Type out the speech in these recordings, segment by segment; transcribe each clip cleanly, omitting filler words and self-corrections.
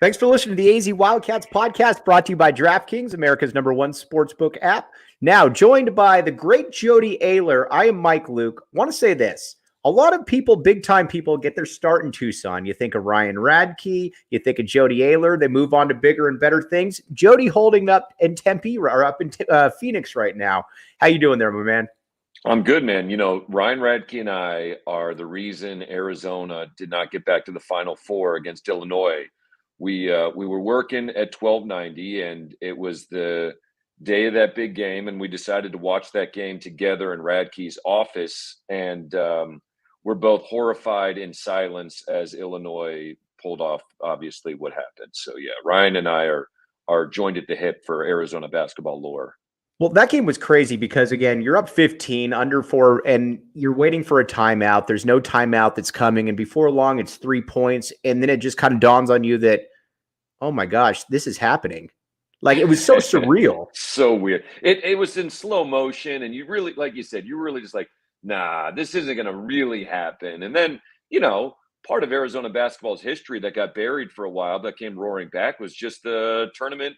Thanks for listening to the AZ Wildcats podcast, brought to you by DraftKings, America's #1 sportsbook app. Now, joined by the great Jody Oehler, I am Mike Luke. I want to say this. A lot of people, big-time people, get their start in Tucson. You think of Ryan Radke, you think of Jody Oehler, they move on to bigger and better things. Jody holding up in Tempe, or up in Phoenix right now. How you doing there, my man? I'm good, man. You know, Ryan Radke and I are the reason Arizona did not get back to the Final Four against Illinois. We were working at 1290, and it was the day of that big game, and we decided to watch that game together in Radke's office, and we're both horrified in silence as Illinois pulled off, obviously, what happened. So, yeah, Ryan and I are joined at the hip for Arizona basketball lore. Well, that game was crazy because, again, you're up 15, under 4, and you're waiting for a timeout. There's no timeout that's coming, and before long, it's 3 points, and then it just kind of dawns on you that, oh my gosh, this is happening. Like, it was so surreal. So weird. It was in slow motion, and you really, like you said, you were really just like, nah, this isn't going to really happen. And then, you know, part of Arizona basketball's history that got buried for a while, that came roaring back, was just the tournament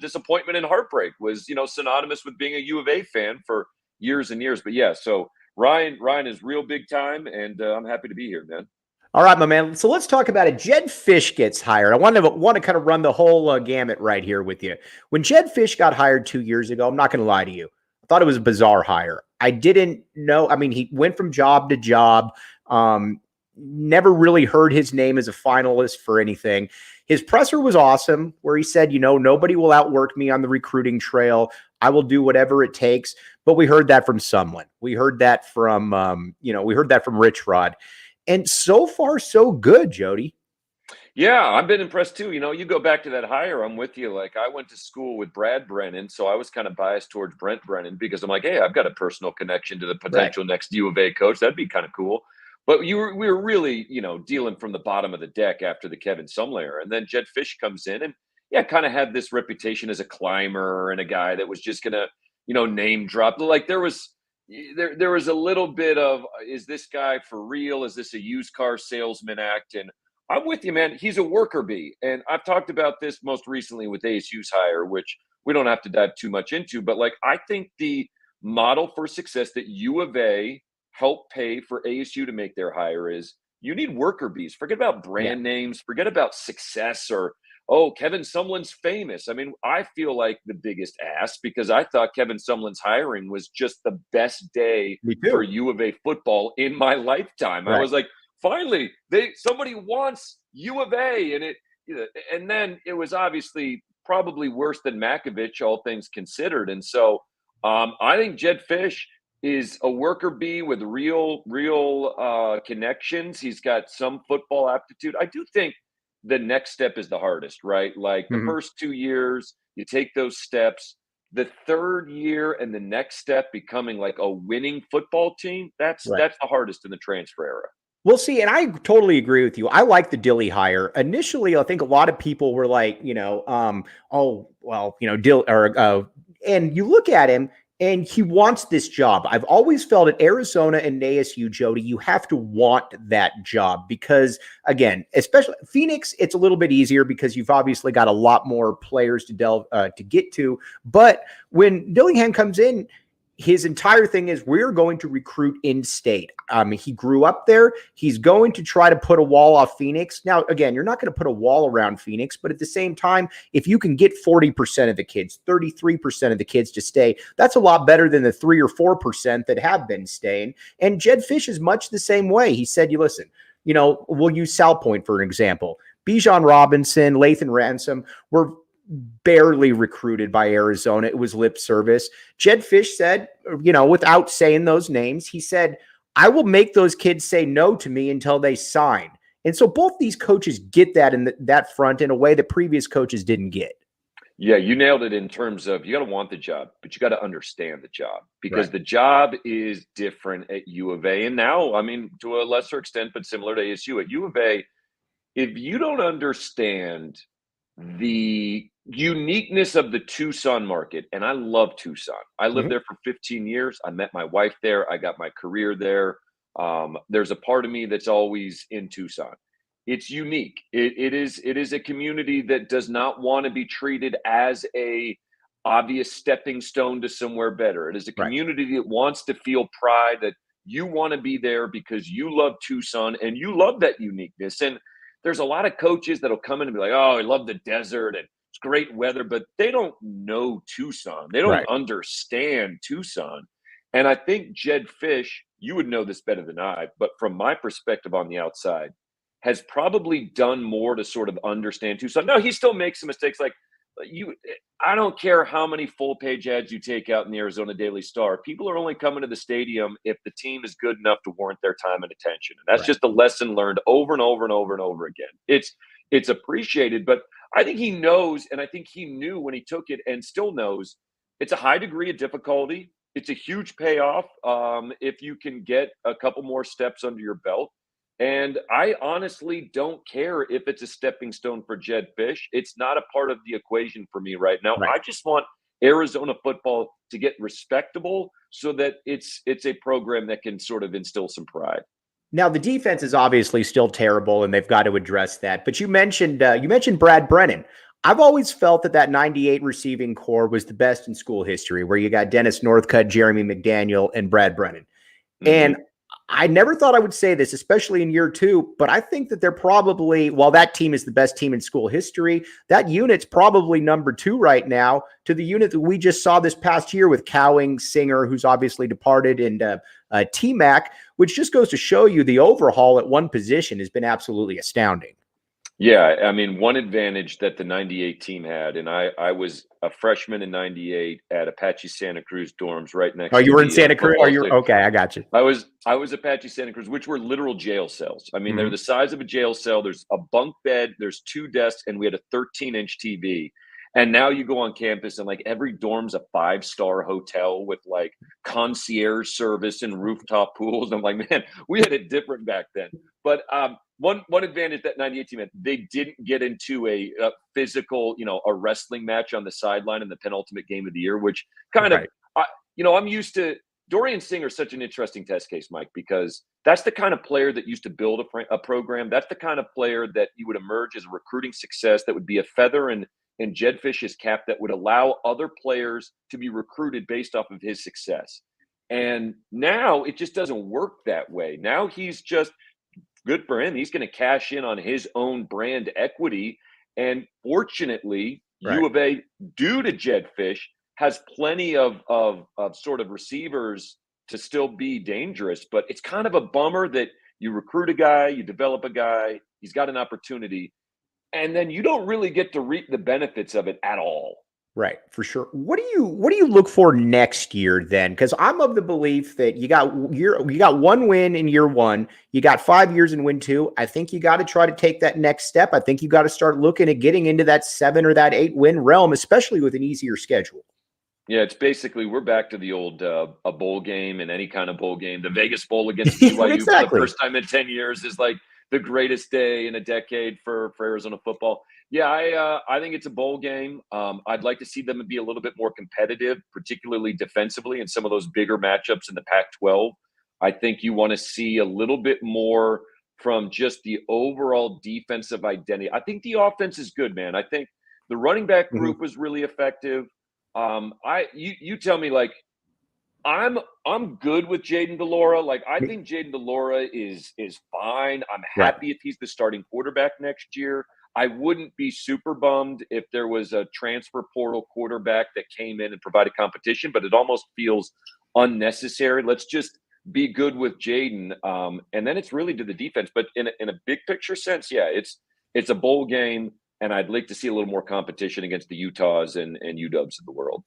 disappointment and heartbreak. Was, you know, synonymous with being a U of A fan for years and years. But yeah, so Ryan is real big time, and I'm happy to be here, man. All right, my man. So let's talk about it. Jedd Fisch gets hired. I want to kind of run the whole gamut right here with you. When Jedd Fisch got hired 2 years ago, I'm not going to lie to you, I thought it was a bizarre hire. I didn't know. I mean, he went from job to job. Never really heard his name as a finalist for anything. His presser was awesome, where he said, you know, nobody will outwork me on the recruiting trail. I will do whatever it takes. But we heard that from someone. We heard that from, we heard that from Rich Rod. And so far, so good, Jody. Yeah, I've been impressed too. You know, you go back to that hire, I'm with you. Like, I went to school with Brad Brennan, so I was kind of biased towards Brent Brennan because I'm like, hey, I've got a personal connection to the potential next U of A coach. That'd be kind of cool. But we were really, you know, dealing from the bottom of the deck after the Kevin Sumler. And then Jedd Fisch comes in and, yeah, kind of had this reputation as a climber and a guy that was just going to, you know, name drop. Like, there was a little bit of, is this guy for real? Is this a used car salesman act? And I'm with you, man. He's a worker bee. And I've talked about this most recently with ASU's hire, which we don't have to dive too much into. But, like, I think the model for success that U of A help pay for ASU to make their hire is you need worker bees. Forget about brand names. Forget about success or, oh, Kevin Sumlin's famous. I mean, I feel like the biggest ass because I thought Kevin Sumlin's hiring was just the best day for U of A football in my lifetime. I was like, finally, somebody wants U of A. And then it was obviously probably worse than Makovich, all things considered. And so I think Jedd Fisch is a worker bee with real connections. He's got some football aptitude. I do think the next step is the hardest, right? Like the first 2 years, you take those steps. The third year and the next step, becoming like a winning football team, that's the hardest in the transfer era. We'll see. And I totally agree with you. I like the Dilly hire. Initially, I think a lot of people were like, and you look at him, and he wants this job. I've always felt at Arizona and ASU, Jody, you have to want that job because, again, especially Phoenix, it's a little bit easier because you've obviously got a lot more players to get to. But when Dillingham comes in, his entire thing is we're going to recruit in-state. He grew up there. He's going to try to put a wall off Phoenix. Now, again, you're not going to put a wall around Phoenix, but at the same time, if you can get 40% of the kids, 33% of the kids to stay, that's a lot better than the 3 or 4% that have been staying. And Jedd Fisch is much the same way. He said, we'll use Sal Point for an example. Bijan Robinson, Lathan Ransom were barely recruited by Arizona. It was lip service. Jedd Fisch said, without saying those names, he said, I will make those kids say no to me until they sign. And so both these coaches get that in that front in a way that previous coaches didn't get. Yeah, you nailed it in terms of you got to want the job, but you got to understand the job because the job is different at U of A. And now, I mean, to a lesser extent, but similar to ASU, at U of A, if you don't understand the uniqueness of the Tucson market, and I love Tucson. I lived there for 15 years. I met my wife there. I got my career there. There's a part of me that's always in Tucson. It's unique. It is a community that does not want to be treated as a obvious stepping stone to somewhere better. It is a Right. community that wants to feel pride that you want to be there because you love Tucson and you love that uniqueness. And there's a lot of coaches that'll come in and be like, "Oh, I love the desert and it's great weather," but they don't know Tucson. They don't Right. understand Tucson. And I think Jedd Fisch, you would know this better than I, but from my perspective on the outside, has probably done more to sort of understand Tucson. No, he still makes some mistakes. Like I don't care how many full page ads you take out in the Arizona Daily Star. People are only coming to the stadium if the team is good enough to warrant their time and attention. And that's Right. just a lesson learned over and over and over and over again. It's appreciated, but I think he knows, and I think he knew when he took it and still knows it's a high degree of difficulty. It's a huge payoff if you can get a couple more steps under your belt. And I honestly don't care if it's a stepping stone for Jedd Fisch. It's not a part of the equation for me right now. Right. I just want Arizona football to get respectable so that it's a program that can sort of instill some pride. Now, the defense is obviously still terrible, and they've got to address that. But you mentioned Brad Brennan. I've always felt that 98 receiving core was the best in school history, where you got Dennis Northcutt, Jeremy McDaniel, and Brad Brennan. Mm-hmm. And I never thought I would say this, especially in year two, but I think that they're probably, while that team is the best team in school history, that unit's probably number two right now to the unit that we just saw this past year with Cowing, Singer, who's obviously departed, and T-Mac, which just goes to show you the overhaul at one position has been absolutely astounding. Yeah, I mean, one advantage that the 98 team had, and I was a freshman in 98 at Apache Santa Cruz dorms right next to you were in the, Santa Cruz? football Are you stadium. okay? I got you. I was Apache Santa Cruz, which were literal jail cells. I mean, they're the size of a jail cell. There's a bunk bed, there's two desks, and we had a 13-inch TV. And now you go on campus and like every dorm's a 5-star hotel with like concierge service and rooftop pools. I'm like, man, we had it different back then. But one advantage that 98 team had, they didn't get into a physical, a wrestling match on the sideline in the penultimate game of the year, which kind of, I'm used to. Dorian Singer is such an interesting test case, Mike, because that's the kind of player that used to build a program. That's the kind of player that you would emerge as a recruiting success that would be a feather in Jedd Fisch's cap that would allow other players to be recruited based off of his success. And now it just doesn't work that way. Now he's just good for him. He's going to cash in on his own brand equity. And fortunately, U of A, due to Jedd Fisch, has plenty of sort of receivers to still be dangerous. But it's kind of a bummer that you recruit a guy, you develop a guy, he's got an opportunity, and then you don't really get to reap the benefits of it at all. Right, for sure. What do you look for next year then? Because I'm of the belief that you got one win in year one, you got 5 years in win two. I think you got to try to take that next step. I think you got to start looking at getting into that 7 or that 8 win realm, especially with an easier schedule. Yeah, it's basically we're back to the old a bowl game and any kind of bowl game. The Vegas Bowl against BYU Exactly. for the first time in 10 years is like the greatest day in a decade for Arizona football. Yeah, I think it's a bowl game. I'd like to see them be a little bit more competitive, particularly defensively in some of those bigger matchups in the Pac-12. I think you want to see a little bit more from just the overall defensive identity. I think the offense is good, man. I think the running back group was really effective. You tell me, like, I'm good with Jayden Delora. Like, I think Jayden Delora is fine. I'm happy if he's the starting quarterback next year. I wouldn't be super bummed if there was a transfer portal quarterback that came in and provided competition, but it almost feels unnecessary. Let's just be good with Jayden, and then it's really to the defense. But in a big picture sense, yeah, it's a bowl game, and I'd like to see a little more competition against the Utahs and UWs of the world.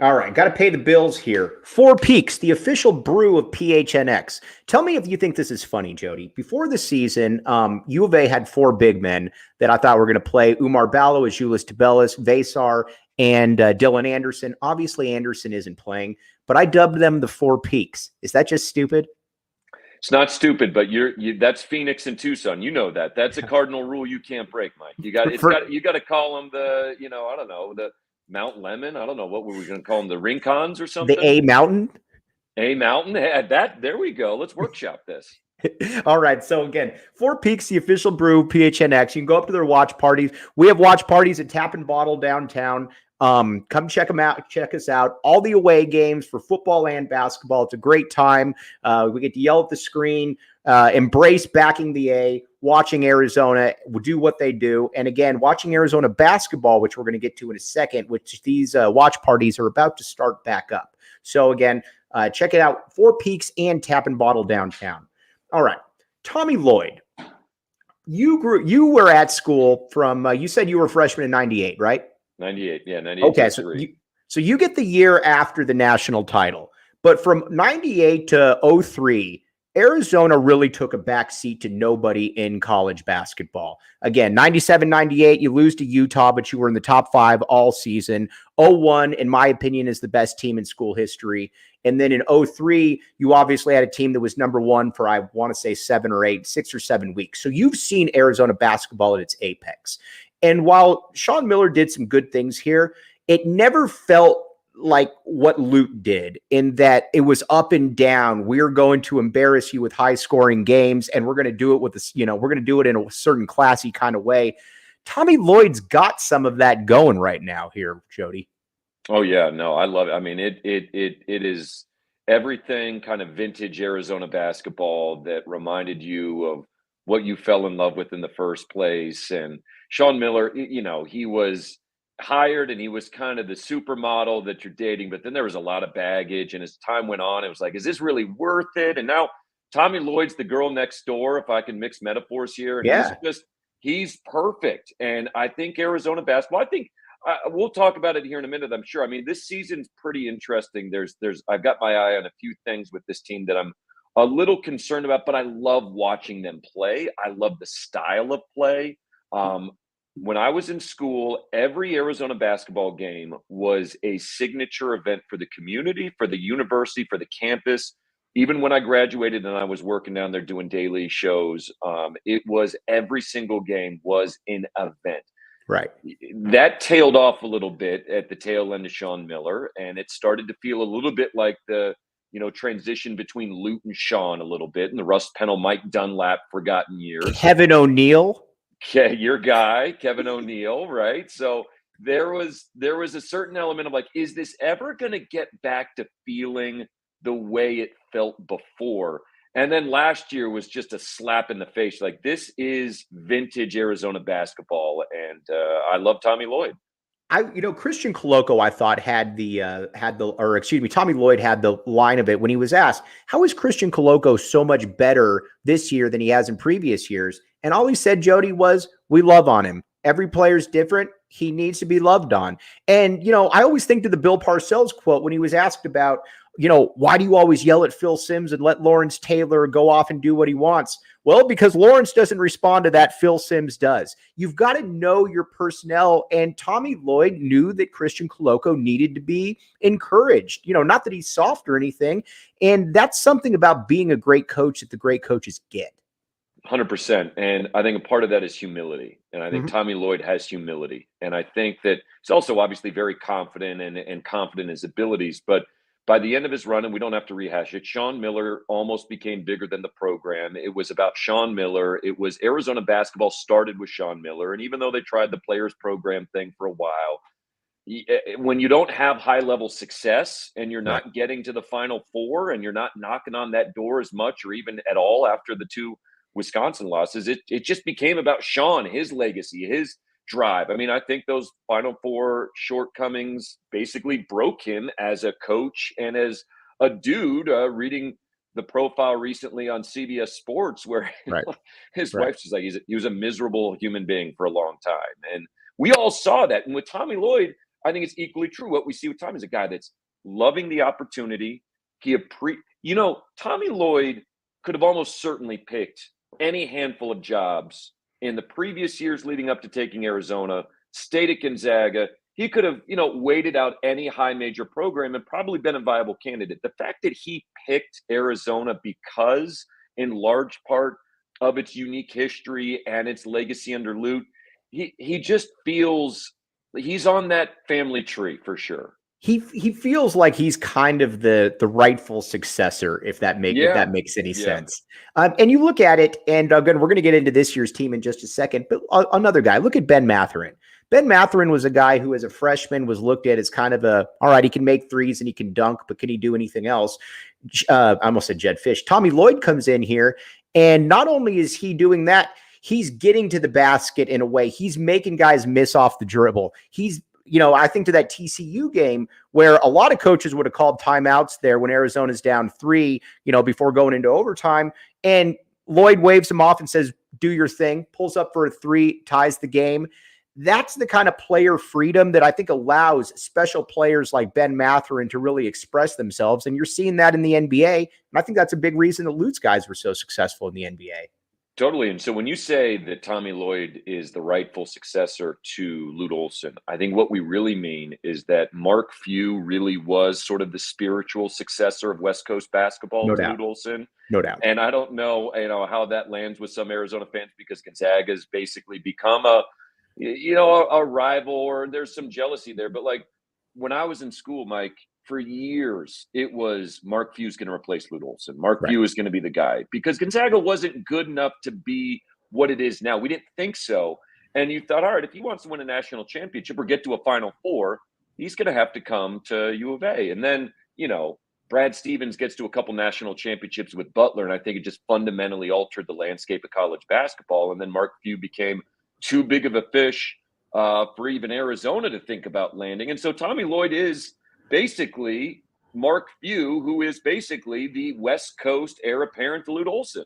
All right, got to pay the bills here. Four Peaks, the official brew of PHNX. Tell me if you think this is funny, Jody. Before the season, U of A had 4 big men that I thought were going to play: Oumar Ballo, Azuolas, Tubelis, Vasar, and Dylan Anderson. Obviously, Anderson isn't playing, but I dubbed them the 4 Peaks. Is that just stupid? It's not stupid, but that's Phoenix and Tucson. You know that. That's a cardinal rule you can't break, Mike. You got to call them the, I don't know, the Mount Lemon. I don't know, what were we going to call them, the Rincons or something? The A Mountain? A Mountain. There we go. Let's workshop this. All right. So again, Four Peaks, the official brew, PHNX. You can go up to their watch parties. We have watch parties at Tap and Bottle downtown. Come check them out. Check us out. All the away games for football and basketball. It's a great time. We get to yell at the screen, embrace backing the A, watching Arizona do what they do. And again, watching Arizona basketball, which we're going to get to in a second, which these watch parties are about to start back up. So again, check it out. Four Peaks and Tap and Bottle downtown. All right. Tommy Lloyd, you were at school from, you said you were a freshman in 98, right? 98. Yeah. 98. Okay. So you get the year after the national title, but from 98 to 03, Arizona really took a back seat to nobody in college basketball. Again, 97, 98, you lose to Utah, but you were in the top 5 all season. 01, in my opinion, is the best team in school history. And then in 03, you obviously had a team that was number 1 for, I want to say 6 or 7 weeks. So you've seen Arizona basketball at its apex. And while Sean Miller did some good things here, it never felt like what Lute did, in that it was up and down. We're going to embarrass you with high scoring games, and we're going to do it with this, we're going to do it in a certain classy kind of way. Tommy Lloyd's got some of that going right now here, Jody. Oh yeah, no, I love it. I mean, it is everything kind of vintage Arizona basketball that reminded you of what you fell in love with in the first place. And Sean Miller, he was hired and he was kind of the supermodel that you're dating, but then there was a lot of baggage. And as time went on, it was like, is this really worth it? And now Tommy Lloyd's the girl next door, if I can mix metaphors here. And Yeah. he's perfect. And I think Arizona basketball, we'll talk about it here in a minute, I'm sure. I mean, this season's pretty interesting. I've got my eye on a few things with this team that I'm a little concerned about, but I love watching them play. I love the style of play. When I was in school, every Arizona basketball game was a signature event for the community, for the university, for the campus. Even when I graduated and I was working down there doing daily shows, it was every single game was an event. Right. That tailed off a little bit at the tail end of Sean Miller, and it started to feel a little bit like the transition between Lute and Sean a little bit, and the Russ Pennell, Mike Dunlap forgotten years. Kevin O'Neal. Okay, your guy, Kevin O'Neal, right? So there was a certain element of like, is this ever going to get back to feeling the way it felt before? And then last year was just a slap in the face. Like, this is vintage Arizona basketball, and I love Tommy Lloyd. Christian Coloco, I thought Tommy Lloyd had the line of it when he was asked, how is Christian Coloco so much better this year than he has in previous years? And all he said, Jody, was, we love on him. Every player's different. He needs to be loved on. And, I always think to the Bill Parcells quote when he was asked about, why do you always yell at Phil Simms and let Lawrence Taylor go off and do what he wants? Well, because Lawrence doesn't respond to that, Phil Simms does. You've got to know your personnel, and Tommy Lloyd knew that Christian Coloco needed to be encouraged. Not that he's soft or anything, and that's something about being a great coach that the great coaches get. 100%. And I think a part of that is humility. And I think Tommy Lloyd has humility. And I think that he's also obviously very confident and confident in his abilities. But by the end of his run, and we don't have to rehash it, Sean Miller almost became bigger than the program. It was about Sean Miller. It was Arizona basketball started with Sean Miller. And even though they tried the players program thing for a while, when you don't have high level success and you're not getting to the Final Four and you're not knocking on that door as much or even at all after the 2 Wisconsin losses, it just became about Sean, his legacy, his drive. I mean, I think those Final Four shortcomings basically broke him as a coach and as a dude. Reading the profile recently on CBS Sports, where his wife's just like, he was a miserable human being for a long time, and we all saw that. And with Tommy Lloyd, I think it's equally true. What we see with Tommy is a guy that's loving the opportunity. Tommy Lloyd could have almost certainly picked any handful of jobs in the previous years leading up to taking Arizona, stayed at Gonzaga. He could have, waited out any high major program and probably been a viable candidate. The fact that he picked Arizona because, in large part, of its unique history and its legacy under Lute, he just feels he's on that family tree for sure. he feels like he's kind of the rightful successor, if that makes any sense. And you look at it, and again, we're going to get into this year's team in just a second. But another guy, look at Ben Mathurin. Ben Mathurin was a guy who, as a freshman, was looked at as kind of all right, he can make threes and he can dunk, but can he do anything else? I almost said Jedd Fisch. Tommy Lloyd comes in here, and not only is he doing that, he's getting to the basket in a way. He's making guys miss off the dribble. He's, I think to that TCU game where a lot of coaches would have called timeouts there when Arizona's down 3, before going into overtime. And Lloyd waves him off and says, do your thing, pulls up for a 3, ties the game. That's the kind of player freedom that I think allows special players like Ben Mathurin to really express themselves. And you're seeing that in the NBA. And I think that's a big reason the Lutz guys were so successful in the NBA. Totally. And so when you say that Tommy Lloyd is the rightful successor to Lute Olson, I think what we really mean is that Mark Few really was sort of the spiritual successor of West Coast basketball to Lute Olson. No doubt. And I don't know, how that lands with some Arizona fans, because Gonzaga's basically become a rival, or there's some jealousy there. But like when I was in school, Mike, for years, it was Mark Few's going to replace Lute Olson. Mark Few is going to be the guy, because Gonzaga wasn't good enough to be what it is now. We didn't think so. And you thought, all right, if he wants to win a national championship or get to a Final Four, he's going to have to come to U of A. And then, Brad Stevens gets to a couple national championships with Butler, and I think it just fundamentally altered the landscape of college basketball. And then Mark Few became too big of a fish for even Arizona to think about landing. And so Tommy Lloyd is basically Mark Few, who is basically the West Coast heir apparent to Lute Olson.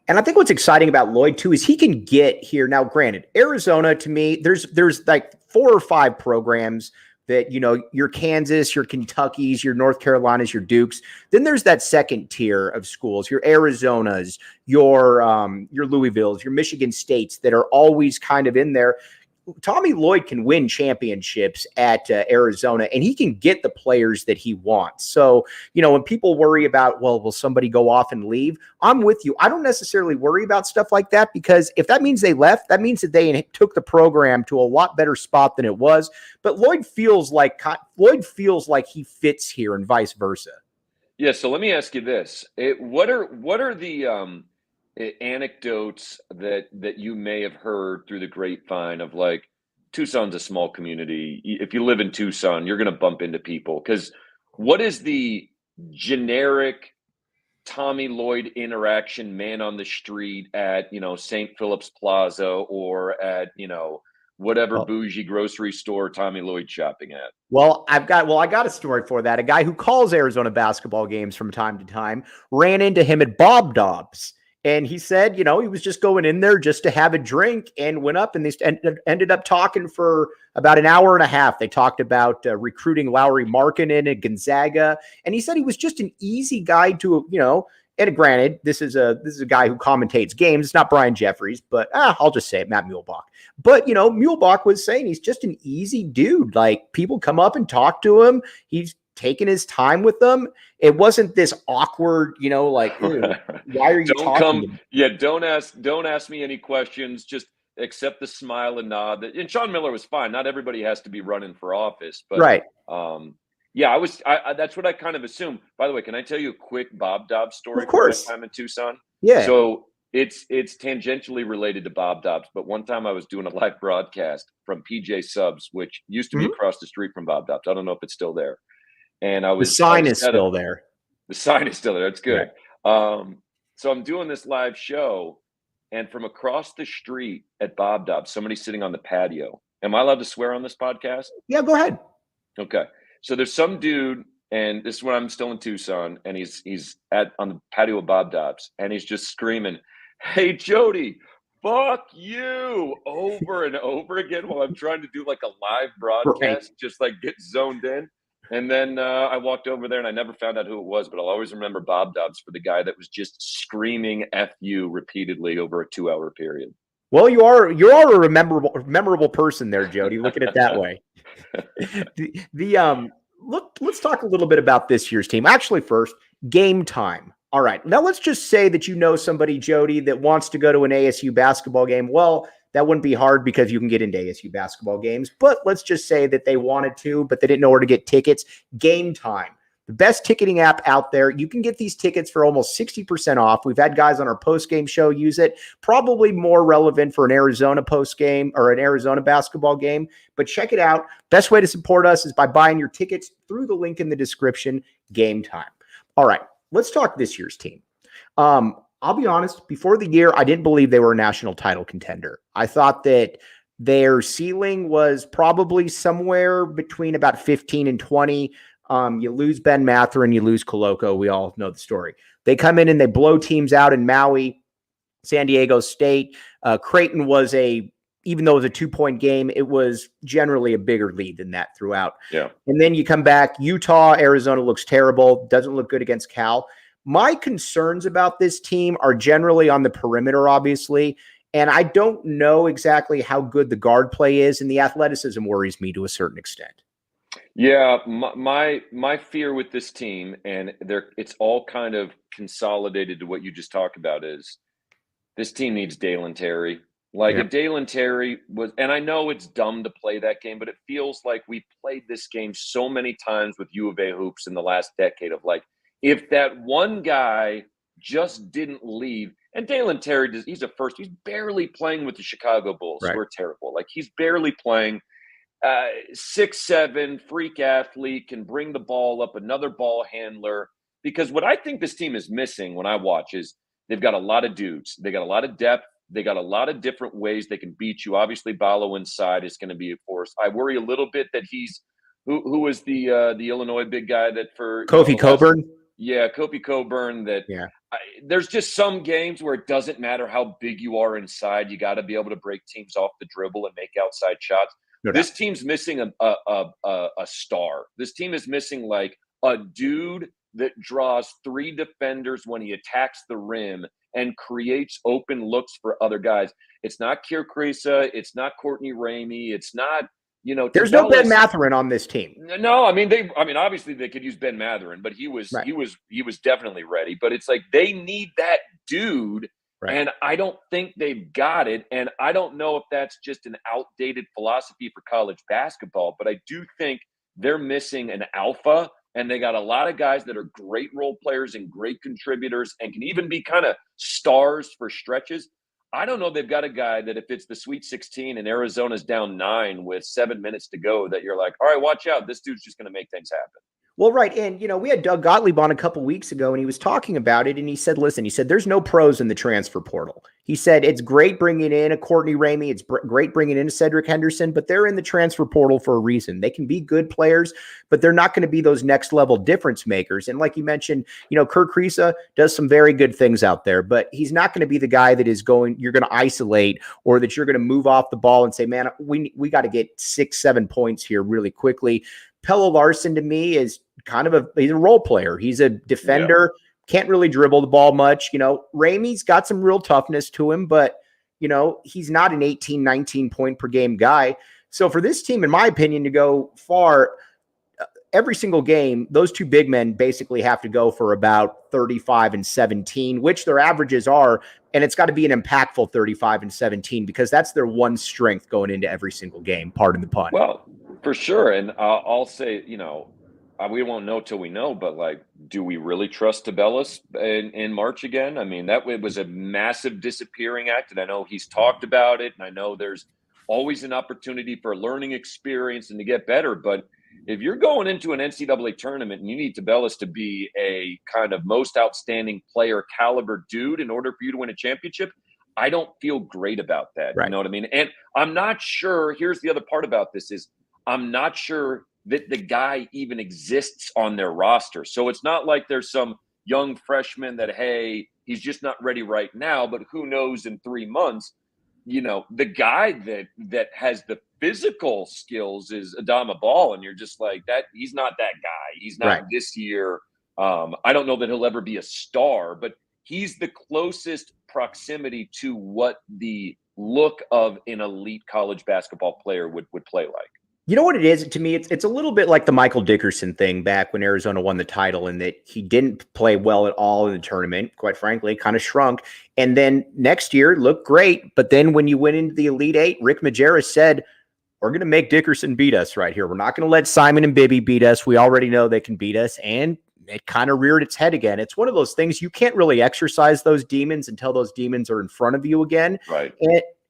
And I think what's exciting about Lloyd too is he can get here. Now, granted, Arizona, to me, there's like 4 or 5 programs that, your Kansas, your Kentuckys, your North Carolinas, your Dukes. Then there's that second tier of schools, your Arizonas, your Louisvilles, your Michigan States, that are always kind of in there. Tommy Lloyd can win championships at Arizona, and he can get the players that he wants. So, when people worry about, well, will somebody go off and leave? I'm with you. I don't necessarily worry about stuff like that, because if that means they left, that means that they took the program to a lot better spot than it was. But Lloyd feels like he fits here, and vice versa. Yeah. So let me ask you this: what are the anecdotes that you may have heard through the grapevine of, like, Tucson's a small community. If you live in Tucson, you're going to bump into people. Because what is the generic Tommy Lloyd interaction, man on the street at, St. Philip's Plaza, or at, whatever bougie grocery store Tommy Lloyd shopping at? Well, I got a story for that. A guy who calls Arizona basketball games from time to time ran into him at Bob Dobbs. And he said, he was just going in there just to have a drink, and went up, and they ended up talking for about an hour and a half. They talked about recruiting Lauri Markkanen at Gonzaga. And he said he was just an easy guy to, and granted, this is a guy who commentates games. It's not Brian Jeffries, but I'll just say it, Matt Muehlbach. But, Muehlbach was saying he's just an easy dude. Like, people come up and talk to him. He's taking his time with them. It wasn't this awkward, like, why are you talking? Don't ask me any questions. Just accept the smile and nod. And Sean Miller was fine. Not everybody has to be running for office, but right. That's what I kind of assumed. By the way, can I tell you a quick Bob Dobbs story? Of course. From my time in Tucson. Yeah. So it's tangentially related to Bob Dobbs, but one time I was doing a live broadcast from PJ Subs, which used to be across the street from Bob Dobbs. I don't know if it's still there. And the sign is still there. The sign is still there. That's good. Right. So I'm doing this live show, and from across the street at Bob Dobbs, somebody's sitting on the patio. Am I allowed to swear on this podcast? Yeah, go ahead. Okay. So there's some dude, and this is when I'm still in Tucson, and he's on the patio of Bob Dobbs, and he's just screaming, "Hey, Jody, fuck you," over and over again while I'm trying to do like a live broadcast, just like get zoned in. And then I walked over there, and I never found out who it was, but I'll always remember Bob Dobbs for the guy that was just screaming "F you" repeatedly over a 2-hour period. Well, you are a memorable person there, Jody. Look at it that way. Let's talk a little bit about this year's team. Actually, first, game time. All right. Now let's just say that somebody, Jody, that wants to go to an ASU basketball game. Well, That wouldn't be hard because you can get into ASU basketball games. But let's just say that they wanted to, but they didn't know where to get tickets. Game Time, the best ticketing app out there. You can get these tickets for almost 60% off. We've had guys on our post-game show use it. Probably more relevant for an Arizona post-game or an Arizona basketball game. But check it out. Best way to support us is by buying your tickets through the link in the description. Game Time. All right, let's talk this year's team. I'll be honest, before the year, I didn't believe they were a national title contender. I thought that their ceiling was probably somewhere between about 15 and 20. You lose Ben Mathurin, you lose Koloko. We all know the story. They come in and they blow teams out in Maui, San Diego State. Creighton was even though it was a 2-point game, it was generally a bigger lead than that throughout. Yeah. And then you come back, Utah, Arizona looks terrible, doesn't look good against Cal. My concerns about this team are generally on the perimeter, obviously. And I don't know exactly how good the guard play is, and the athleticism worries me to a certain extent. Yeah, my fear with this team, and it's all kind of consolidated to what you just talked about, is this team needs Dalen Terry. Like, if Dalen Terry was, and I know it's dumb to play that game, but it feels like we played this game so many times with U of A hoops in the last decade of like, if that one guy just didn't leave, and Dalen Terry, he's barely playing with the Chicago Bulls. Right. We're terrible. Like, he's barely playing. 6'7", freak athlete, can bring the ball up, another ball handler. Because what I think this team is missing when I watch is they've got a lot of dudes. They got a lot of depth. They got a lot of different ways they can beat you. Obviously, Ballo inside is going to be a force. I worry a little bit that he's who was the Illinois big guy that for Kofi Coburn. Yeah, Kofi Coburn. That there's just some games where it doesn't matter how big you are inside. You got to be able to break teams off the dribble and make outside shots. No doubt. This team's missing a star. This team is missing like a dude that draws 3 defenders when he attacks the rim and creates open looks for other guys. It's not Keir Krisa. It's not Courtney Ramey. It's not, there's no Ben Mathurin on this team. No, I mean obviously they could use Ben Mathurin, but he was definitely ready. But it's like they need that dude. Right. And I don't think they've got it. And I don't know if that's just an outdated philosophy for college basketball, but I do think they're missing an alpha. And they got a lot of guys that are great role players and great contributors and can even be kind of stars for stretches. I don't know. They've got a guy that if it's the Sweet 16 and Arizona's down 9 with 7 minutes to go, that you're like, all right, watch out. This dude's just going to make things happen. Well, right. And, we had Doug Gottlieb on a couple weeks ago, and he was talking about it. And he said, listen, there's no pros in the transfer portal. He said, it's great bringing in a Courtney Ramey. It's great bringing in a Cedric Henderson, but they're in the transfer portal for a reason. They can be good players, but they're not going to be those next level difference makers. And like you mentioned, Keir Krisa does some very good things out there, but he's not going to be the guy that you're going to isolate, or that you're going to move off the ball and say, man, we got to get 6-7 points here really quickly. Pelle Larsson to me is he's a role player. He's a defender, can't really dribble the ball much. Ramey's got some real toughness to him, but, he's not an 18, 19 point per game guy. So for this team, in my opinion, to go far, every single game, those 2 big men basically have to go for about 35 and 17, which their averages are. And it's got to be an impactful 35 and 17 because that's their one strength going into every single game, pardon the pun. Well, for sure. And I'll say, we won't know till we know, but like, do we really trust Tubelis in March again? I mean, that was a massive disappearing act. And I know he's talked about it. And I know there's always an opportunity for a learning experience and to get better. But if you're going into an NCAA tournament and you need Tubelis to be a kind of most outstanding player caliber dude in order for you to win a championship, I don't feel great about that. Right. You know what I mean? And I'm not sure. Here's the other part about this is I'm not sure that the guy even exists on their roster. So it's not like there's some young freshman that, hey, he's just not ready right now, but who knows in 3 months. The guy that has the physical skills is Adama Ball, and you're just like that. He's not that guy. He's not this year. I don't know that he'll ever be a star, but he's the closest proximity to what the look of an elite college basketball player would play like. You know what it is to me? It's a little bit like the Michael Dickerson thing back when Arizona won the title, in that he didn't play well at all in the tournament. Quite frankly, kind of shrunk. And then next year looked great, but then when you went into the Elite Eight, Rick Majerus said, "We're going to make Dickerson beat us right here. We're not going to let Simon and Bibby beat us. We already know they can beat us." And it kind of reared its head again. It's one of those things you can't really exercise those demons until those demons are in front of you again. Right.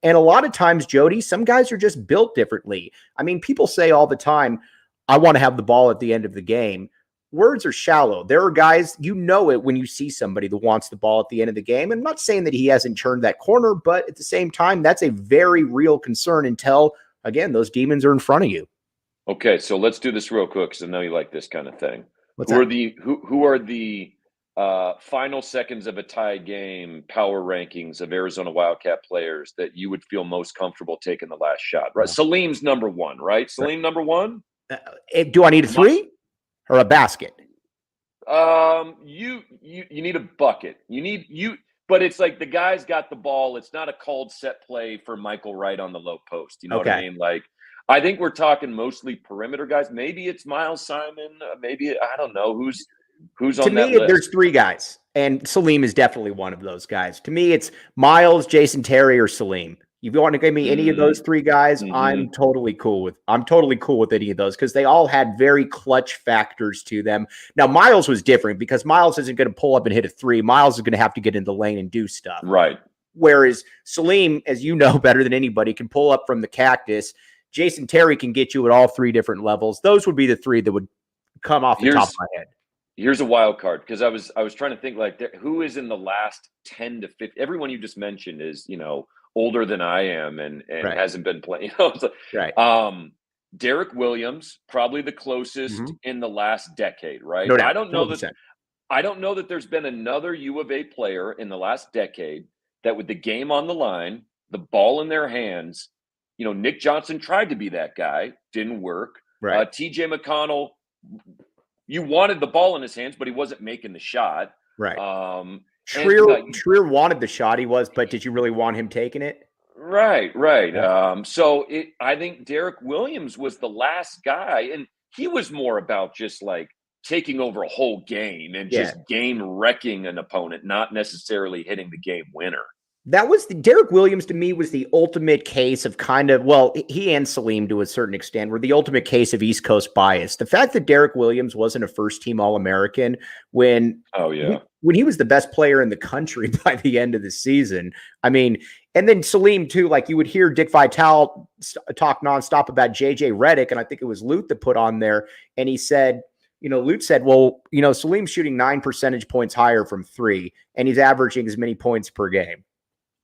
And a lot of times, Jody, some guys are just built differently. I mean, people say all the time, "I want to have the ball at the end of the game." Words are shallow. There are guys, you know it when you see somebody that wants the ball at the end of the game. I'm not saying that he hasn't turned that corner, but at the same time, that's a very real concern until, again, those demons are in front of you. Okay, so let's do this real quick because I know you like this kind of thing. What's Who that? are the final seconds of a tie game power rankings of Arizona Wildcat players that you would feel most comfortable taking the last shot? Right, Salim's number one, right? Salim number one. Do I need a three or a basket? You need a bucket. But it's like the guy's got the ball. It's not a called set play for Michael Wright on the low post. You know what I mean? Like, I think we're talking mostly perimeter guys. Maybe it's Miles Simon. Maybe I don't know who's on that list. To me, there's three guys, and Salim is definitely one of those guys. To me, it's Miles, Jason Terry, or Salim. If you want to give me any of those three guys, I'm totally cool with any of those, because they all had very clutch factors to them. Now, Miles was different because Miles isn't going to pull up and hit a three. Miles is going to have to get in the lane and do stuff. Right. Whereas Salim, as you know better than anybody, can pull up from the cactus. Jason Terry can get you at all three different levels. Those would be the three that would come off the top of my head. Here's a wild card, because I was trying to think, like, who is in the last 10 to 50. Everyone you just mentioned is, older than I am and Right. hasn't been playing. Right. Derek Williams, probably the closest in the last decade, right? No doubt. I don't know 100%. I don't know that there's been another U of A player in the last decade that, with the game on the line, the ball in their hands, Nick Johnson tried to be that guy, didn't work. Right. TJ McConnell, you wanted the ball in his hands, but he wasn't making the shot. Right. Trier wanted the shot, but did you really want him taking it? Right. Yeah. I think Derek Williams was the last guy, and he was more about just like taking over a whole game and just game wrecking an opponent, not necessarily hitting the game winner. That was Derek Williams, to me, was the ultimate case of he and Salim to a certain extent were the ultimate case of East Coast bias. The fact that Derek Williams wasn't a first team All-American when he was the best player in the country by the end of the season. I mean, and then Salim too, like you would hear Dick Vitale talk nonstop about JJ Redick. And I think it was Lute that put on there. And he said, Lute said, well, Salim's shooting 9 percentage points higher from three, and he's averaging as many points per game.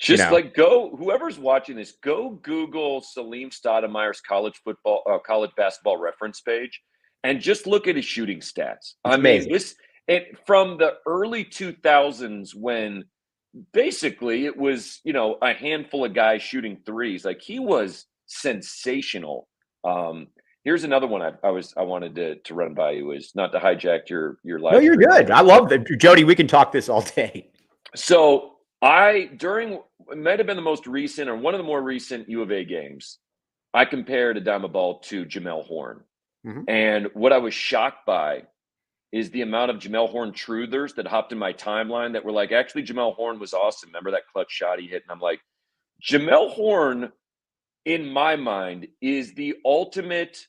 Whoever's watching this, go Google Salim Stoudemire's college basketball reference page and just look at his shooting stats. Amazing. From the early 2000s, when basically it was, a handful of guys shooting threes, like, he was sensational. Here's another one I wanted to run by you, is not to hijack your life. No, you're good. I love that. Jody, we can talk this all day. So it might have been the most recent, or one of the more recent U of A games, I compared Adama Ball to Jamel Horn. And what I was shocked by is the amount of Jamel Horn truthers that hopped in my timeline that were like, actually, Jamel Horn was awesome. Remember that clutch shot he hit? And I'm like, Jamel Horn, in my mind, is the ultimate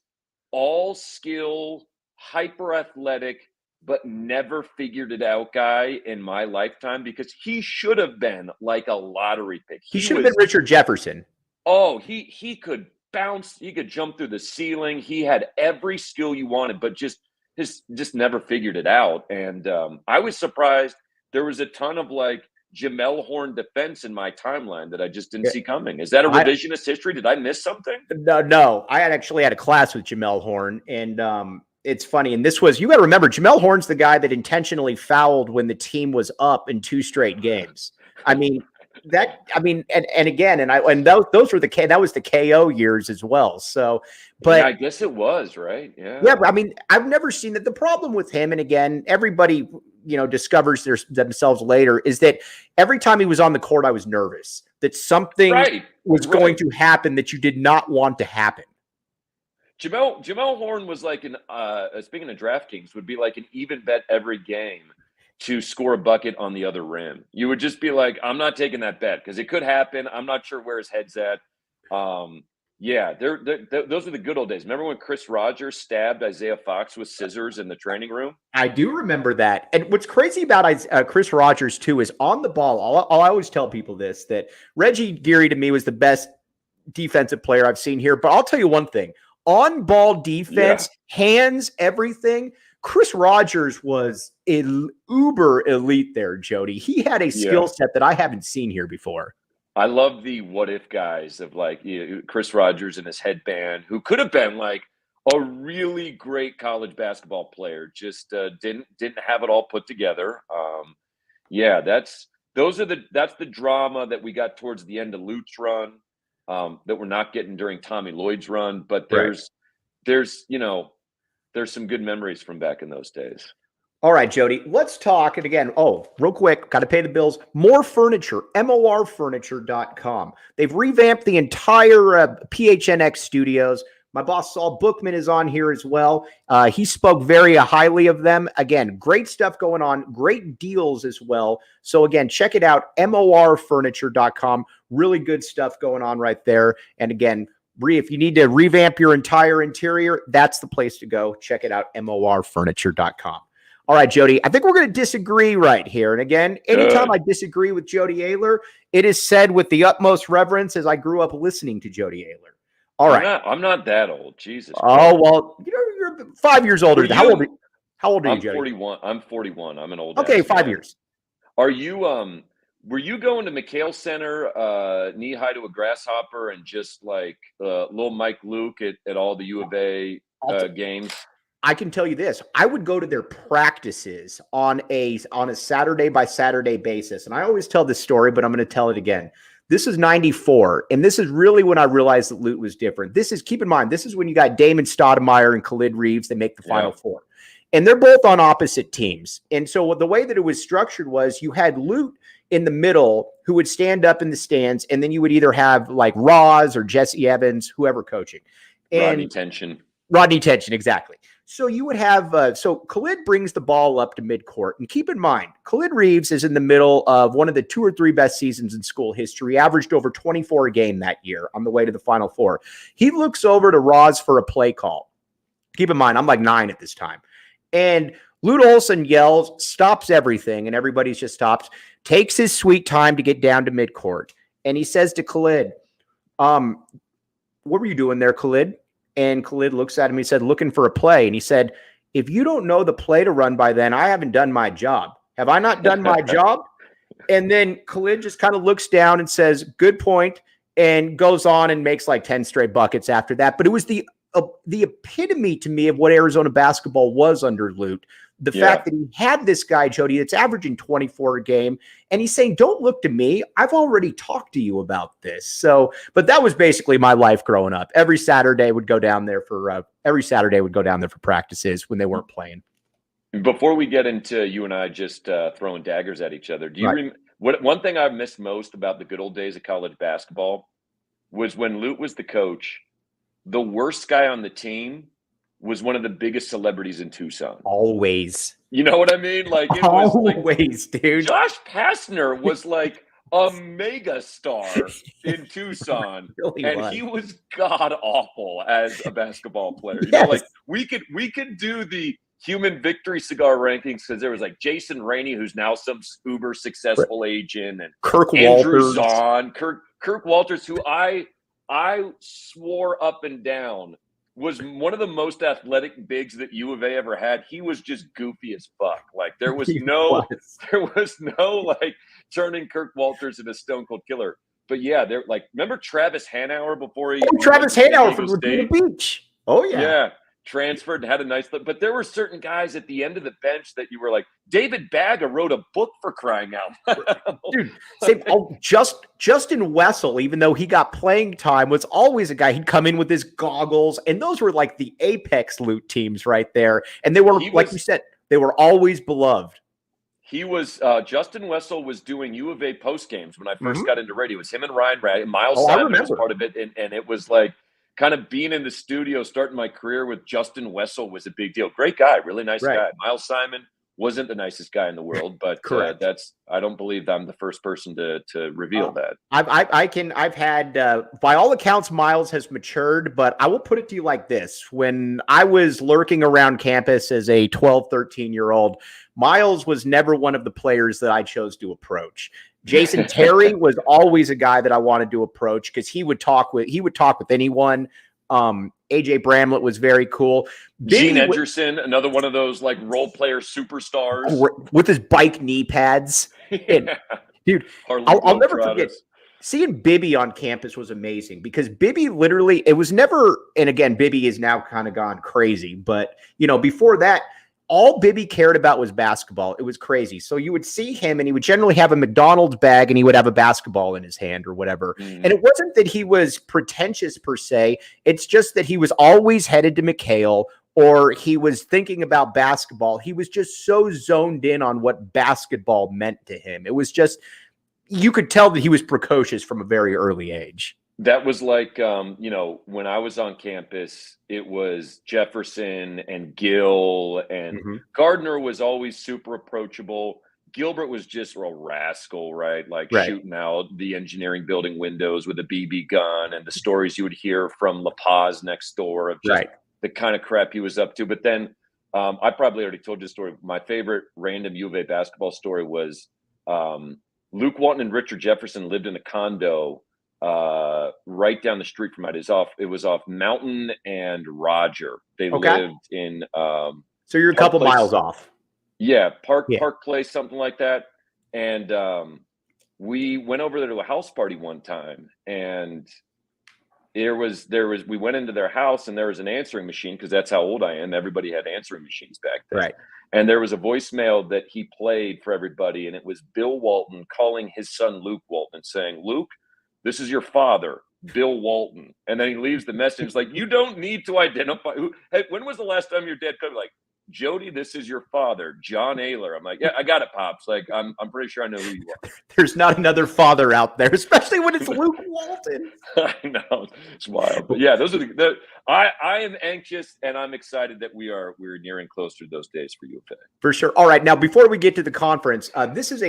all-skill, hyper-athletic, but never figured it out guy in my lifetime, because he should have been like a lottery pick. He should have been Richard Jefferson. Oh, he could bounce. He could jump through the ceiling. He had every skill you wanted, but just never figured it out. And I was surprised there was a ton of like Jamel Horn defense in my timeline that I just didn't see coming. Is that a revisionist history? Did I miss something? No. I actually had a class with Jamel Horn, and it's funny. And this was, you got to remember, Jamel Horn's the guy that intentionally fouled when the team was up in 2 straight games. I mean, and those were that was the KO years as well. So, but yeah, I guess it was, right. Yeah. But I mean, I've never seen that. The problem with him, and again, everybody, discovers themselves later, is that every time he was on the court, I was nervous that something was going to happen that you did not want to happen. Jamel Horn was like speaking of DraftKings, would be like an even bet every game to score a bucket on the other rim. You would just be like, I'm not taking that bet because it could happen. I'm not sure where his head's at. Yeah, those are the good old days. Remember when Chris Rogers stabbed Isaiah Fox with scissors in the training room? I do remember that. And what's crazy about Chris Rogers, too, is on the ball. I always tell people this, that Reggie Geary, to me, was the best defensive player I've seen here. But I'll tell you one thing. On-ball defense, hands, everything. Chris Rogers was uber elite there, Jody. He had a skill set that I haven't seen here before. I love the what if guys of like Chris Rogers and his headband, who could have been like a really great college basketball player, just didn't have it all put together. That's the drama that we got towards the end of Lute's run, that we're not getting during Tommy Lloyd's run. But there's some good memories from back in those days. All right, Jody, let's talk. And again, real quick, got to pay the bills. More furniture, morfurniture.com. They've revamped the entire PHNX studios. My boss, Saul Bookman, is on here as well. He spoke very highly of them. Again, great stuff going on, great deals as well. So again, check it out, morfurniture.com. Really good stuff going on right there. And again, if you need to revamp your entire interior, that's the place to go. Check it out, morfurniture.com. All right, Jody, I think we're going to disagree right here. And again, anytime I disagree with Jody Oehler, it is said with the utmost reverence, as I grew up listening to Jody Oehler. All right. I'm not that old. Jesus. Oh, well, you're 5 years older. How old are you, Jody? 41. I'm 41. I'm an old. Okay, 5 years. Are you were you going to McHale Center knee high to a grasshopper and just like little Mike Luke at all the U of A games? I can tell you this. I would go to their practices on a Saturday by Saturday basis. And I always tell this story, but I'm going to tell it again. This is 94. And this is really when I realized that Lute was different. Keep in mind, this is when you got Damon Stoudemire and Khalid Reeves. They make the Final Four. And they're both on opposite teams. And so the way that it was structured was you had Lute in the middle who would stand up in the stands. And then you would either have like Roz or Jesse Evans, whoever coaching. And Rodney Tension, exactly. So you would have, so Khalid brings the ball up to midcourt. And keep in mind, Khalid Reeves is in the middle of one of the 2 or 3 best seasons in school history, averaged over 24 a game that year on the way to the Final Four. He looks over to Roz for a play call. Keep in mind, I'm like 9 at this time. And Lute Olson yells, stops everything, and everybody just stops, takes his sweet time to get down to midcourt. And he says to Khalid, what were you doing there, Khalid? And Khalid looks at him. He said, looking for a play. And he said, if you don't know the play to run by then, I haven't done my job. Have I not done my job? And then Khalid just kind of looks down and says, good point, and goes on and makes like 10 straight buckets after that. But it was the epitome to me of what Arizona basketball was under Lute. The fact that he had this guy, Jody, that's averaging 24 a game, and he's saying, don't look to me. I've already talked to you about this. So, but that was basically my life growing up. Every Saturday would go down there for practices when they weren't playing. Before we get into you and I just throwing daggers at each other, do you one thing I missed most about the good old days of college basketball was when Lute was the coach, the worst guy on the team was one of the biggest celebrities in Tucson. Always. You know what I mean? Like it was always, dude. Josh Pastner was like a mega star in Tucson. He was god awful as a basketball player. You know, like we could do the human victory cigar rankings because there was like Jason Rainey, who's now some uber successful agent, and Andrew Zahn, Kirk Walters, who I swore up and down was one of the most athletic bigs that U of A ever had. He was just goofy as fuck. Like there was no like turning Kirk Walters into Stone Cold Killer. But yeah, they're like, remember Travis Hanauer before Travis Hanauer from Laguna Beach. Oh yeah. Yeah. Transferred and had a nice look. But there were certain guys at the end of the bench that you were like, David Bagga wrote a book for crying out loud. Dude, Justin Wessel, even though he got playing time, was always a guy. He'd come in with his goggles, and those were like the apex Lute teams right there. And they were, like you said, they were always beloved. He was Justin Wessel was doing U of A post games when I first got into radio. It was him and Ryan Ray. Miles Simon was part of it, and it was like kind of being in the studio, starting my career with Justin Wessel was a big deal. Great guy, really nice guy. Miles Simon wasn't the nicest guy in the world, but I don't believe I'm the first person to reveal that. I've had, by all accounts, Miles has matured, but I will put it to you like this. When I was lurking around campus as a 12, 13-year-old, Miles was never one of the players that I chose to approach. Jason Terry was always a guy that I wanted to approach because he would talk with anyone. AJ Bramlett was very cool. Gene Edgerson, another one of those like role player superstars with his bike knee pads. And, dude, I'll never forget seeing Bibby on campus was amazing because Bibby literally, it was never, and again, Bibby is now kind of gone crazy, but before that, all Bibby cared about was basketball. It was crazy. So you would see him and he would generally have a McDonald's bag and he would have a basketball in his hand or whatever. And it wasn't that he was pretentious per se. It's just that he was always headed to McHale or he was thinking about basketball. He was just so zoned in on what basketball meant to him. It was just, you could tell that he was precocious from a very early age. That was like, when I was on campus, it was Jefferson and Gill and Gardner was always super approachable. Gilbert was just a rascal, right? Like shooting out the engineering building windows with a BB gun and the stories you would hear from La Paz next door of just the kind of crap he was up to. But then I probably already told you the story. My favorite random U of A basketball story was Luke Walton and Richard Jefferson lived in a condo right down the street from it. It was off Mountain and Roger. They lived in so you're a couple miles off. Yeah, Park Place, something like that. And we went over there to a house party one time, and we went into their house, and there was an answering machine because that's how old I am. Everybody had answering machines back then. Right. And there was a voicemail that he played for everybody, and it was Bill Walton calling his son Luke Walton, saying, "Luke, this is your father, Bill Walton." And then he leaves the message. It's like, you don't need to identify who. Hey, when was the last time your dad called? Like, Jody, this is your father, John Oehler. I'm like, yeah, I got it, Pops. Like, I'm pretty sure I know who you are. There's not another father out there, especially when it's Luke Walton. I know, it's wild. But yeah, those are I am anxious and I'm excited that we're nearing closer to those days for U of A. For sure. All right, now before we get to the conference, this is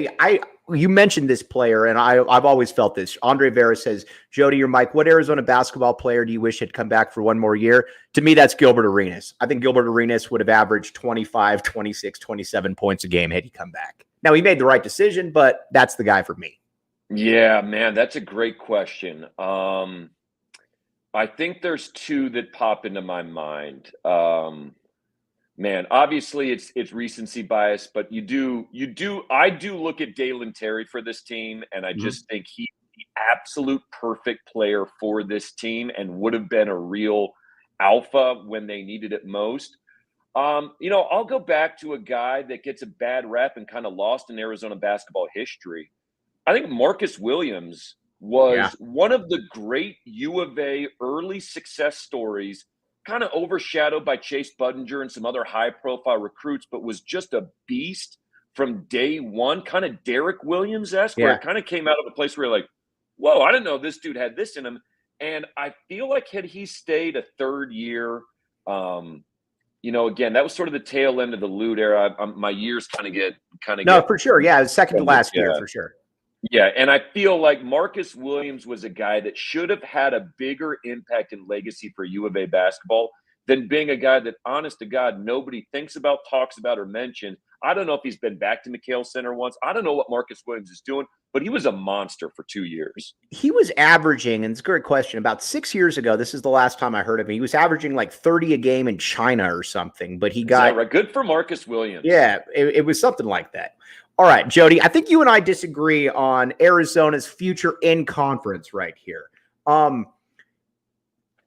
you mentioned this player, and I've always felt this. Andre Vera says, Jody or Mike, what Arizona basketball player do you wish had come back for one more year? To me, that's Gilbert Arenas. I think Gilbert Arenas would have averaged 25, 26, 27 points a game had he come back. Now, he made the right decision, but that's the guy for me. Yeah, man, that's a great question. I think there's two that pop into my mind. Man, obviously it's recency bias, but I do look at Dalen Terry for this team, and I just think he's the absolute perfect player for this team and would have been a real alpha when they needed it most. I'll go back to a guy that gets a bad rap and kind of lost in Arizona basketball history. I think Marcus Williams was one of the great U of A early success stories, kind of overshadowed by Chase Budinger and some other high-profile recruits, but was just a beast from day one, kind of Derek Williams-esque, where it kind of came out of a place where you're like, whoa, I didn't know this dude had this in him. And I feel like had he stayed a third year, again, that was sort of the tail end of the Lloyd era. My years kind of get for sure. Yeah, second to last year for sure. Yeah, and I feel like Marcus Williams was a guy that should have had a bigger impact and legacy for U of A basketball than being a guy that, honest to God, nobody thinks about, talks about, or mentions. I don't know if he's been back to McHale Center once. I don't know what Marcus Williams is doing, but he was a monster for 2 years. He was averaging, and it's a great question, about 6 years ago, this is the last time I heard of him, he was averaging like 30 a game in China or something, but he got – right? Good for Marcus Williams. Yeah, it was something like that. All right, Jody, I think you and I disagree on Arizona's future in conference right here.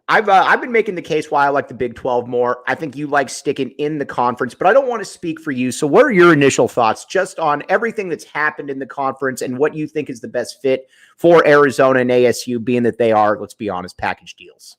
I've been making the case why I like the Big 12 more. I think you like sticking in the conference, but I don't want to speak for you. So what are your initial thoughts just on everything that's happened in the conference and what you think is the best fit for Arizona and ASU, being that they are, let's be honest, package deals?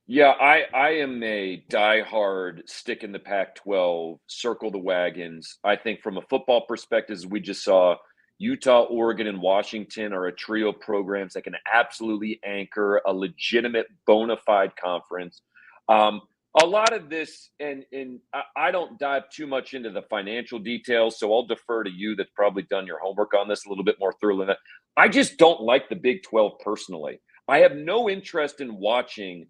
Yeah, I am a diehard stick in the Pac-12, circle the wagons. I think from a football perspective, as we just saw, Utah, Oregon, and Washington are a trio of programs that can absolutely anchor a legitimate bona fide conference. A lot of this, and I don't dive too much into the financial details, so I'll defer to you that's probably done your homework on this a little bit more thoroughly than that. I just don't like the Big 12 personally. I have no interest in watching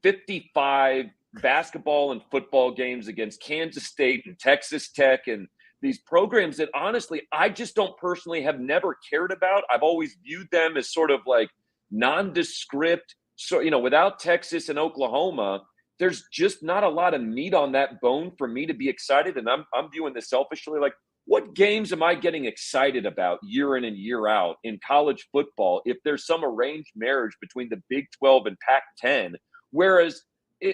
55 basketball and football games against Kansas State and Texas Tech and these programs that honestly I just don't personally have never cared about. I've always viewed them as sort of like nondescript. So, without Texas and Oklahoma, there's just not a lot of meat on that bone for me to be excited. And I'm viewing this selfishly, like, what games am I getting excited about year in and year out in college football if there's some arranged marriage between the Big 12 and Pac-10? Whereas,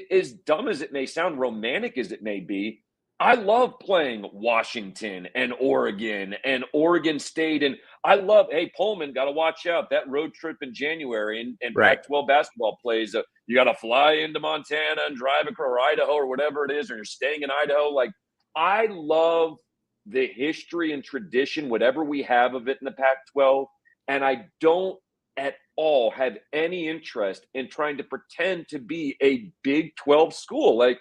as dumb as it may sound, romantic as it may be, I love playing Washington and Oregon State. And I love, hey, Pullman, got to watch out. That road trip in January and Right. Pac-12 basketball plays, you got to fly into Montana and drive across Idaho or whatever it is, or you're staying in Idaho. Like, I love the history and tradition, whatever we have of it in the Pac-12. And I don't at all have any interest in trying to pretend to be a Big 12 school. Like,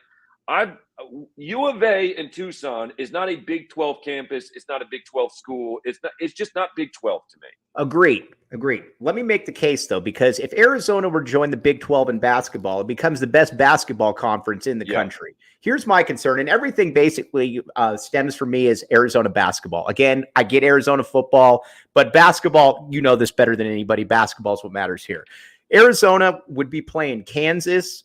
U of A in Tucson is not a Big 12 campus. It's not a Big 12 school. It's just not Big 12 to me. Agreed. Let me make the case, though, because if Arizona were to join the Big 12 in basketball, it becomes the best basketball conference in the country. Here's my concern, and everything basically stems from me as Arizona basketball. Again, I get Arizona football, but basketball, you know this better than anybody. Basketball is what matters here. Arizona would be playing Kansas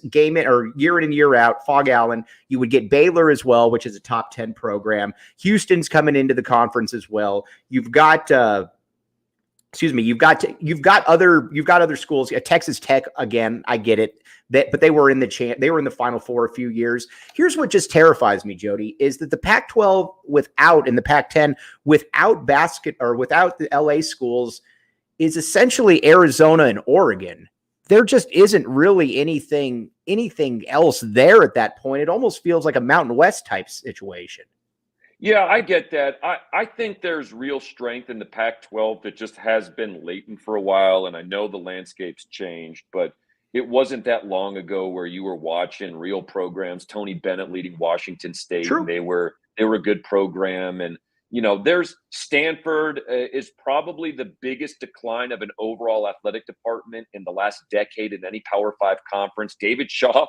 game in or year in and year out, Fog Allen. You would get Baylor as well, which is a top 10 program. Houston's coming into the conference as well. You've got you've got other schools. Texas Tech, again, I get it. But they were in the Final Four a few years. Here's what just terrifies me, Jody, is that the Pac-12 and the Pac-10 without the LA schools is essentially Arizona and Oregon. There just isn't really anything else there at that point. It almost feels like a Mountain West type situation. Yeah, I get that. I think there's real strength in the Pac-12 that just has been latent for a while, and I know the landscape's changed, but it wasn't that long ago where you were watching real programs. Tony Bennett leading Washington State, True. And they were a good program, and there's Stanford is probably the biggest decline of an overall athletic department in the last decade in any Power 5 conference. David Shaw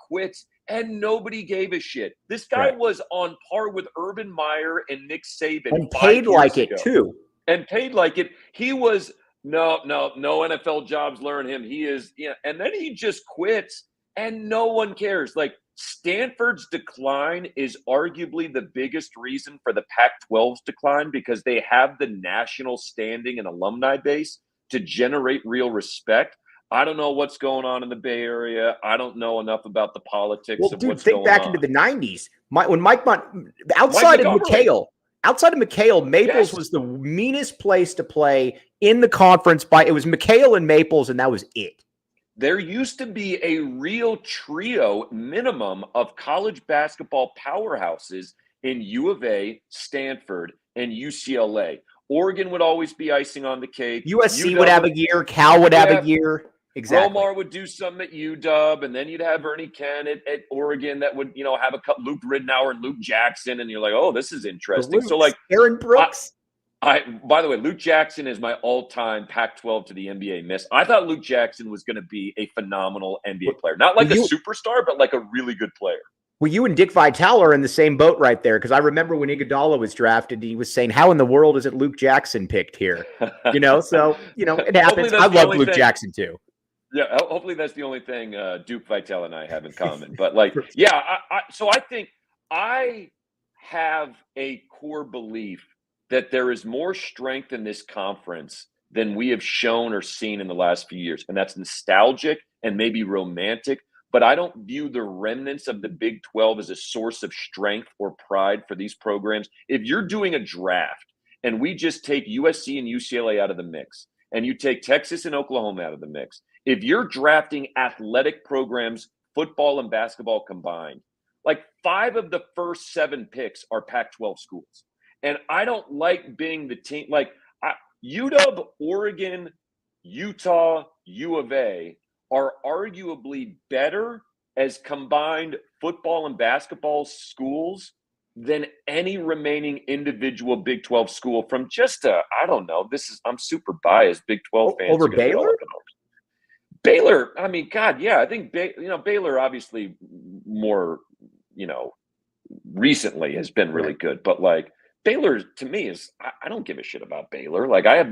quits and nobody gave a shit. This guy was on par with Urban Meyer and Nick Saban. And paid like it too. And paid like it. He was no NFL jobs learn him. He is, and then he just quits and no one cares. Like, Stanford's decline is arguably the biggest reason for the Pac-12's decline because they have the national standing and alumni base to generate real respect. I don't know what's going on in the Bay Area. I don't know enough about the politics of what's going on. Think back into the 90s. Outside of McHale, Maples was the meanest place to play in the conference. It was McHale and Maples, and that was it. There used to be a real trio minimum of college basketball powerhouses in U of A, Stanford, and UCLA. Oregon would always be icing on the cake. USC would have a year. Cal would have a year. Exactly. Oumar would do something at UW, and then you'd have Ernie Kent at Oregon that would, have a couple, Luke Ridnour and Luke Jackson, and you're like, oh, this is interesting. So, like, Aaron Brooks. By the way, Luke Jackson is my all-time Pac-12 to the NBA miss. I thought Luke Jackson was going to be a phenomenal NBA player. Not like a superstar, but like a really good player. Well, you and Dick Vitale are in the same boat right there, because I remember when Iguodala was drafted, he was saying, how in the world isn't Luke Jackson picked here? So, it happens. I love Luke Jackson too. Yeah, hopefully that's the only thing Duke Vitale and I have in common. But, like, yeah, so I think I have a core belief that there is more strength in this conference than we have shown or seen in the last few years. And that's nostalgic and maybe romantic, but I don't view the remnants of the Big 12 as a source of strength or pride for these programs. If you're doing a draft and we just take USC and UCLA out of the mix, and you take Texas and Oklahoma out of the mix, if you're drafting athletic programs, football and basketball combined, like 5 of the first 7 picks are Pac-12 schools. And I don't like being the team. Like UW, Oregon, Utah, U of A are arguably better as combined football and basketball schools than any remaining individual Big 12 school from just I don't know. I'm super biased. Big 12 fans over Baylor. Baylor, I mean, God, yeah, I think Baylor obviously more, recently has been really good, but like Baylor to me is I don't give a shit about Baylor. Like I have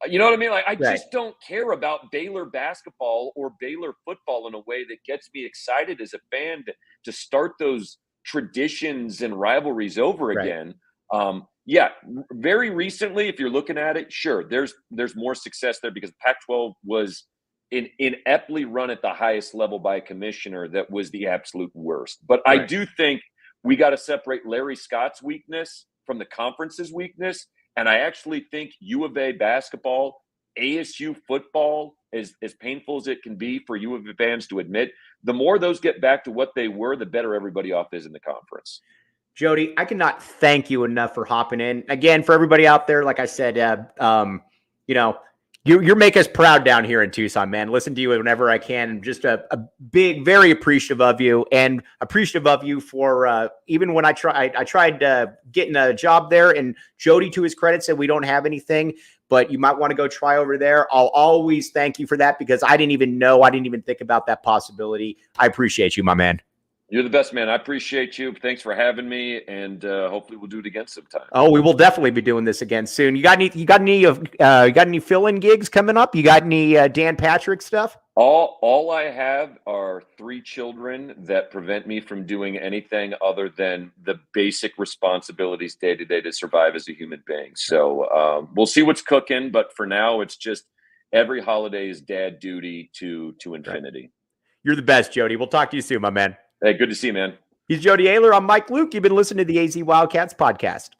you know what I mean? Like I just don't care about Baylor basketball or Baylor football in a way that gets me excited as a fan to start those traditions and rivalries over again. Yeah, very recently, if you're looking at it, sure, there's more success there because Pac-12 was ineptly run at the highest level by a commissioner that was the absolute worst. But I do think we got to separate Larry Scott's weakness from the conference's weakness. And I actually think U of A basketball, ASU football, as painful as it can be for U of A fans to admit, the more those get back to what they were, the better everybody off is in the conference. Jody, I cannot thank you enough for hopping in. Again, for everybody out there, like I said, you make us proud down here in Tucson, man. Listen to you whenever I can. I'm just a big, very appreciative of you, and appreciative of you for even when I tried getting a job there, and Jody, to his credit, said we don't have anything, but you might want to go try over there. I'll always thank you for that because I didn't even think about that possibility. I appreciate you, my man. You're the best, man. I appreciate you. Thanks for having me, and hopefully we'll do it again sometime. Oh, we will definitely be doing this again soon. You got any fill-in gigs coming up? You got any Dan Patrick stuff? All I have are 3 children that prevent me from doing anything other than the basic responsibilities day to day to survive as a human being. So we'll see what's cooking, but for now, it's just every holiday is dad duty to infinity. You're the best, Jody. We'll talk to you soon, my man. Hey, good to see you, man. He's Jody Oehler. I'm Mike Luke. You've been listening to the AZ Wildcats podcast.